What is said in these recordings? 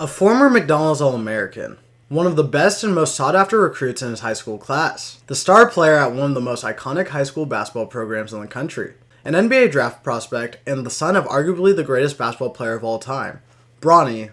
A former McDonald's All-American, one of the best and most sought-after recruits in his high school class, the star player at one of the most iconic high school basketball programs in the country, an NBA draft prospect, and the son of arguably the greatest basketball player of all time, Bronny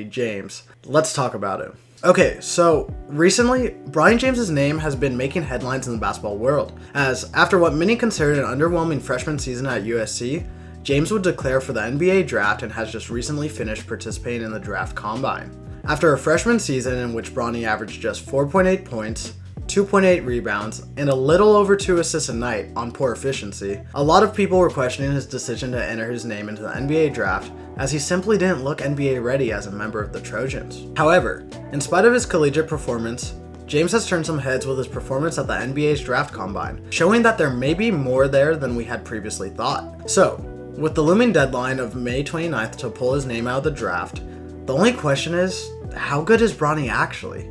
James. Let's talk about him. Okay, so recently, Bronny James' name has been making headlines in the basketball world, as after what many considered an underwhelming freshman season at USC, James would declare for the NBA draft and has just recently finished participating in the draft combine. After a freshman season in which Bronny averaged just 4.8 points, 2.8 rebounds, and a little over 2 assists a night on poor efficiency, a lot of people were questioning his decision to enter his name into the NBA draft, as he simply didn't look NBA ready as a member of the Trojans. However, in spite of his collegiate performance, James has turned some heads with his performance at the NBA's draft combine, showing that there may be more there than we had previously thought. So, with the looming deadline of May 29th to pull his name out of the draft, the only question is, how good is Bronny actually?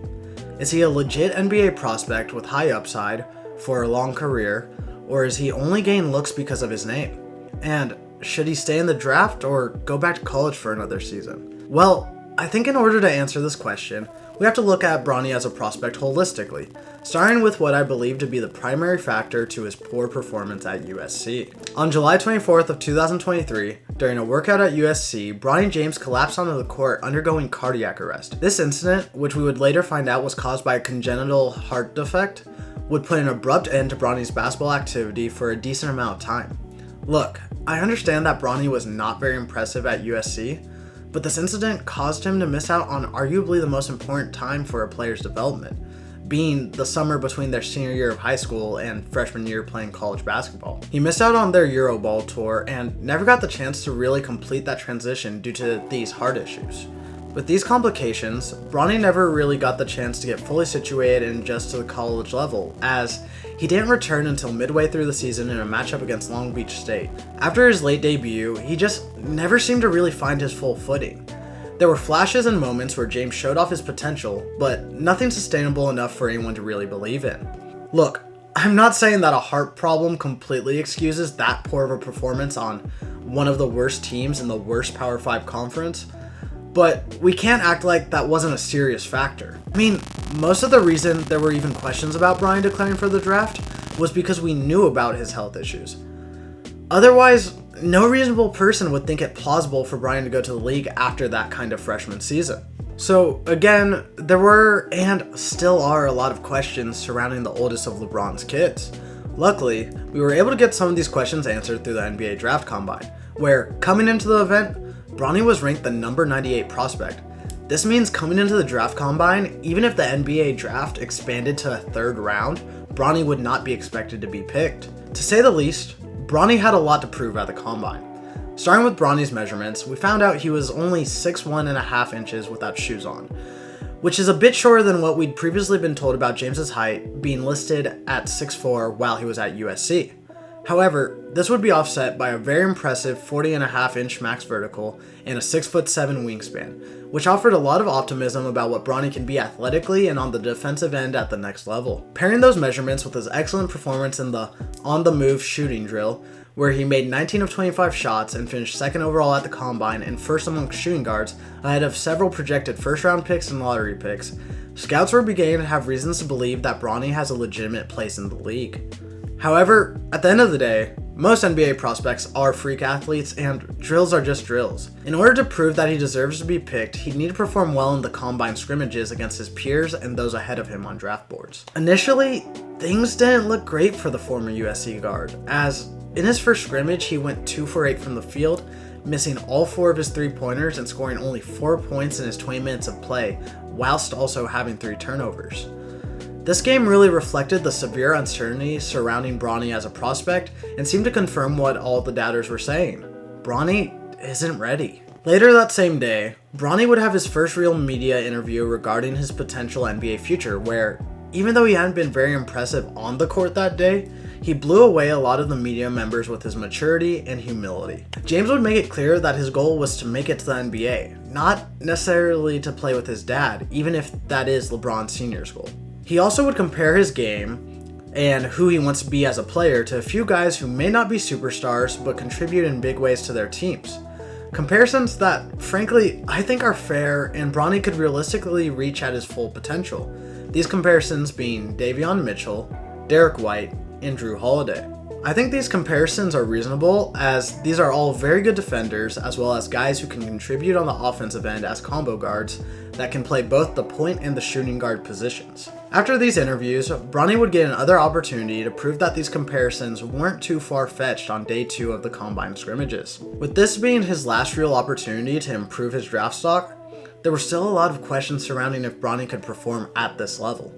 Is he a legit NBA prospect with high upside for a long career, or is he only getting looks because of his name? And should he stay in the draft or go back to college for another season? Well, I think in order to answer this question, we have to look at Bronny as a prospect holistically, starting with what I believe to be the primary factor to his poor performance at USC. On July 24th of 2023, during a workout at USC, Bronny James collapsed onto the court undergoing cardiac arrest. This incident, which we would later find out was caused by a congenital heart defect, would put an abrupt end to Bronny's basketball activity for a decent amount of time. Look, I understand that Bronny was not very impressive at USC, but this incident caused him to miss out on arguably the most important time for a player's development, being the summer between their senior year of high school and freshman year playing college basketball. He missed out on their Euroball tour and never got the chance to really complete that transition due to these heart issues. With these complications, Bronny never really got the chance to get fully situated and adjust to the college level, as he didn't return until midway through the season in a matchup against Long Beach State. After his late debut, he just never seemed to really find his full footing. There were flashes and moments where James showed off his potential, but nothing sustainable enough for anyone to really believe in. Look, I'm not saying that a heart problem completely excuses that poor of a performance on one of the worst teams in the worst Power 5 conference, but we can't act like that wasn't a serious factor. I mean, most of the reason there were even questions about Bronny declaring for the draft was because we knew about his health issues. Otherwise, no reasonable person would think it plausible for Bronny to go to the league after that kind of freshman season. So again, there were and still are a lot of questions surrounding the oldest of LeBron's kids. Luckily, we were able to get some of these questions answered through the NBA Draft Combine, where coming into the event, Bronny was ranked the number 98 prospect. This means coming into the draft combine, even if the NBA draft expanded to a third round, Bronny would not be expected to be picked. To say the least, Bronny had a lot to prove at the combine. Starting with Bronny's measurements, we found out he was only 6'1.5" inches without shoes on, which is a bit shorter than what we'd previously been told about James's height, being listed at 6'4" while he was at USC. However, this would be offset by a very impressive 40.5-inch max vertical and a 6'7" wingspan, which offered a lot of optimism about what Bronny can be athletically and on the defensive end at the next level. Pairing those measurements with his excellent performance in the on-the-move shooting drill, where he made 19 of 25 shots and finished second overall at the combine and first amongst shooting guards ahead of several projected first-round picks and lottery picks, scouts were beginning to have reasons to believe that Bronny has a legitimate place in the league. However, at the end of the day, most NBA prospects are freak athletes and drills are just drills. In order to prove that he deserves to be picked, he'd need to perform well in the combine scrimmages against his peers and those ahead of him on draft boards. Initially, things didn't look great for the former USC guard, as in his first scrimmage he went 2 for 8 from the field, missing all 4 of his 3-pointers and scoring only 4 points in his 20 minutes of play, whilst also having 3 turnovers. This game really reflected the severe uncertainty surrounding Bronny as a prospect and seemed to confirm what all the doubters were saying. Bronny isn't ready. Later that same day, Bronny would have his first real media interview regarding his potential NBA future, where, even though he hadn't been very impressive on the court that day, he blew away a lot of the media members with his maturity and humility. James would make it clear that his goal was to make it to the NBA, not necessarily to play with his dad, even if that is LeBron's senior's goal. He also would compare his game and who he wants to be as a player to a few guys who may not be superstars but contribute in big ways to their teams. Comparisons that, frankly, I think are fair and Bronny could realistically reach at his full potential. These comparisons being Davion Mitchell, Derek White, and Drew Holiday. I think these comparisons are reasonable as these are all very good defenders as well as guys who can contribute on the offensive end as combo guards that can play both the point and the shooting guard positions. After these interviews, Bronny would get another opportunity to prove that these comparisons weren't too far-fetched on day 2 of the combine scrimmages. With this being his last real opportunity to improve his draft stock, there were still a lot of questions surrounding if Bronny could perform at this level.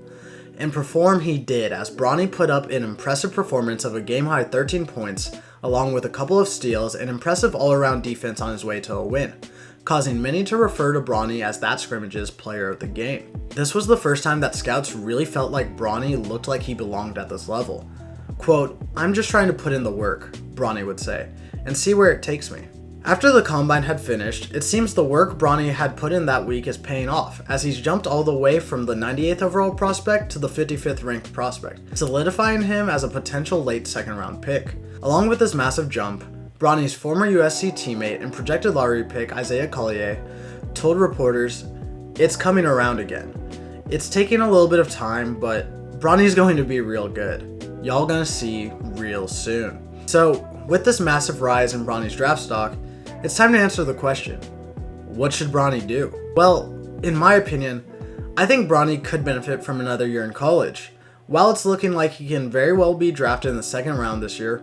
And perform he did, as Bronny put up an impressive performance of a game-high 13 points, along with a couple of steals and impressive all-around defense on his way to a win, causing many to refer to Bronny as that scrimmage's player of the game. This was the first time that scouts really felt like Bronny looked like he belonged at this level. Quote, "I'm just trying to put in the work," Bronny would say, "and see where it takes me." After the combine had finished, it seems the work Bronny had put in that week is paying off, as he's jumped all the way from the 98th overall prospect to the 55th ranked prospect, solidifying him as a potential late second round pick. Along with this massive jump, Bronny's former USC teammate and projected lottery pick Isaiah Collier told reporters, "It's coming around again. It's taking a little bit of time, but Bronny's going to be real good. Y'all gonna see real soon." So, with this massive rise in Bronny's draft stock, it's time to answer the question, what should Bronny do? Well, in my opinion, I think Bronny could benefit from another year in college. While it's looking like he can very well be drafted in the second round this year,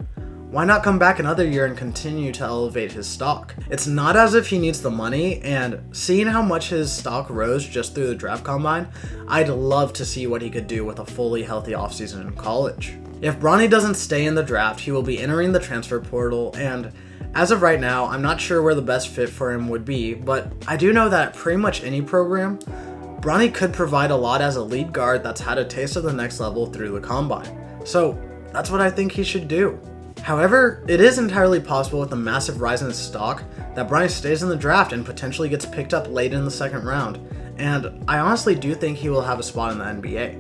why not come back another year and continue to elevate his stock? It's not as if he needs the money, and seeing how much his stock rose just through the draft combine, I'd love to see what he could do with a fully healthy offseason in college. If Bronny doesn't stay in the draft, he will be entering the transfer portal, and as of right now, I'm not sure where the best fit for him would be, but I do know that at pretty much any program, Bronny could provide a lot as a lead guard that's had a taste of the next level through the combine. So that's what I think he should do. However, it is entirely possible with the massive rise in his stock that Bronny stays in the draft and potentially gets picked up late in the second round, and I honestly do think he will have a spot in the NBA.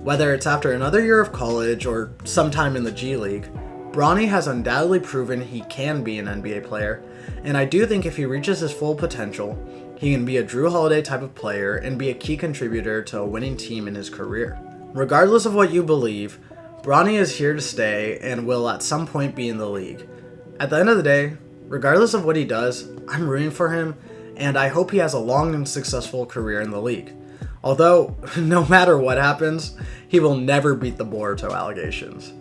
Whether it's after another year of college or sometime in the G League, Bronny has undoubtedly proven he can be an NBA player, and I do think if he reaches his full potential, he can be a Drew Holiday type of player and be a key contributor to a winning team in his career. Regardless of what you believe, Bronny is here to stay and will at some point be in the league. At the end of the day, regardless of what he does, I'm rooting for him, and I hope he has a long and successful career in the league. Although, no matter what happens, he will never beat the Boruto allegations.